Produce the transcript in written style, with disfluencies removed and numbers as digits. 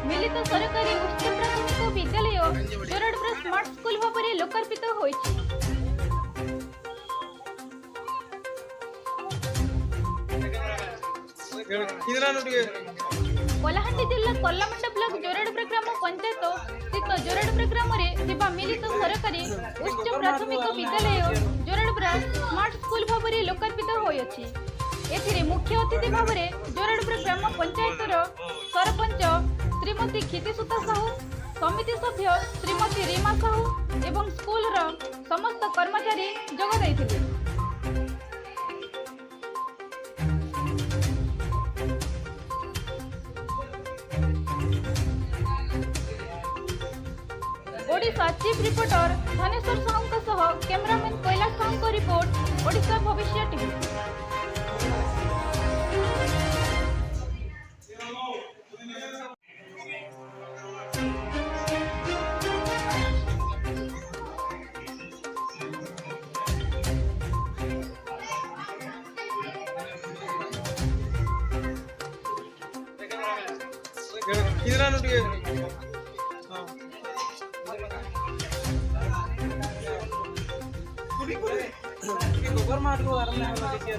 मिलित सरकारी उच्च प्राथमिक विद्यालय जोरडब्रा स्मार्ट स्कूल भाव में लोकार्पित होइछि। कलाहांडी जिला कल्लामंडा ब्लॉक जोरडब्रा ग्राम पंचायत स्थित जोरडब्रा ग्राम में मिलित सरकारी उच्च प्राथमिक विद्यालय जोरडब्रा स्मार्ट स्कूल भाव में लोकार्पित होइछि। एथिरे मुख्य अतिथि भाव में जोरडब्रा ग्राम पंचायतर सरपंच श्रीमती क्षितिसुता साहू, समिति सभ्य श्रीमती रीमा साहू एवं स्कूल समस्त कर्मचारी जोग दैथिले। ओडिशा चीफ रिपोर्टर धनेश्वर साहू सह कैमरामैन कैलाश साहू रिपोर्ट ओडिशा भविष्य टीवी। गोबर मार दो आराम से